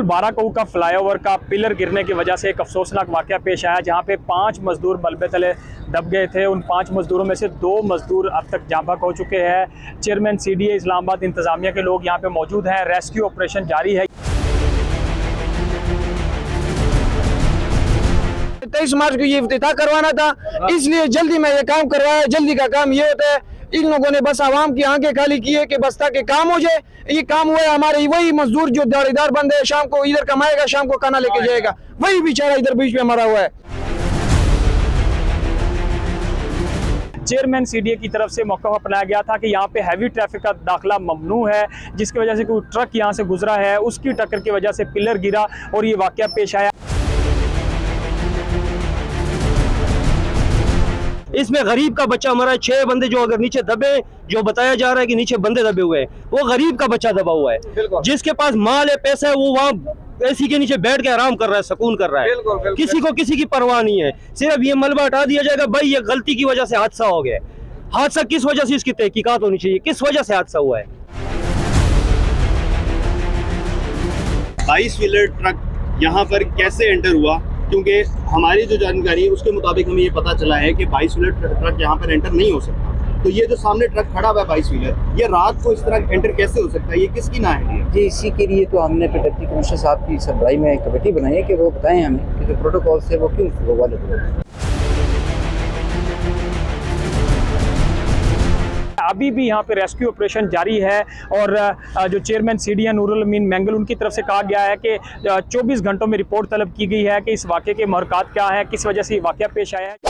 बाराकऊ का फ्लाईओवर का पिलर गिरने की वजह से एक अफसोसनाक वाकया पेश आया, जहां पे 5 मजदूर मलबे तले दब गए थे। उन 5 मजदूरों में से 2 मजदूर अब तक जाँ बहक हो चुके हैं। चेयरमैन CDA इस्लामाबाद इंतजामिया के लोग यहाँ पे मौजूद हैं। रेस्क्यू ऑपरेशन जारी है। 23 मार्च को ये इफ्तिताह करवाना था, इसलिए जल्दी में ये काम करवाया। जल्दी का काम ये होता है, इन लोगों ने बस आवाम की आंखें खाली की है कि बस ताकि काम हो जाए। ये काम हुआ है, हमारे वही मजदूर जो दिहाड़ीदार बंदे है, शाम को इधर कमाएगा, शाम को खाना लेके जाएगा, वही बेचारा इधर बीच में मरा हुआ है। चेयरमैन CDA की तरफ से मौका अपनाया गया था कि यहाँ पे हैवी ट्रैफिक का दाखिला ममनू है, जिसकी वजह से कोई ट्रक यहाँ से गुजरा है, उसकी टक्कर की वजह से पिलर गिरा और ये वाकया पेश आया। इसमें गरीब का बच्चा मरा है। 6 बंदे जो अगर नीचे दबे, जो बताया जा रहा है कि नीचे बंदे दबे हुए हैं, वो गरीब का बच्चा दबा हुआ है। जिसके पास माल है, पैसा है, वो वहाँ AC के नीचे बैठ के आराम कर रहा है, सुकून कर रहा है। किसी को किसी की परवाह नहीं है। सिर्फ ये मलबा हटा दिया जाएगा, भाई ये गलती की वजह से हादसा हो गया। हादसा किस वजह से, इसकी तहकीकात होनी चाहिए, किस वजह से हादसा हुआ है। 22 व्हीलर ट्रक यहाँ पर कैसे एंटर हुआ, क्योंकि हमारी जो जानकारी है उसके मुताबिक हमें ये पता चला है कि 22 व्हीलर ट्रक यहाँ पर एंटर नहीं हो सकता। तो ये जो सामने ट्रक खड़ा हुआ है 22 व्हीलर, ये रात को इस तरह एंटर कैसे हो सकता है, ये किसकी ना है? जी, इसी के लिए तो हमने डिप्टी कमिश्नर साहब की सरबराही में एक कमेटी बनाई है कि वो बताएं हमें कि जो प्रोटोकॉल से वो क्यों वाले। अभी भी यहाँ पे रेस्क्यू ऑपरेशन जारी है और जो चेयरमैन CDA नूरुल अमीन मैंगल, उनकी तरफ से कहा गया है कि 24 घंटों में रिपोर्ट तलब की गई है कि इस वाक़े के महरक़ात क्या है, किस वजह से ये वाक़या पेश आया है।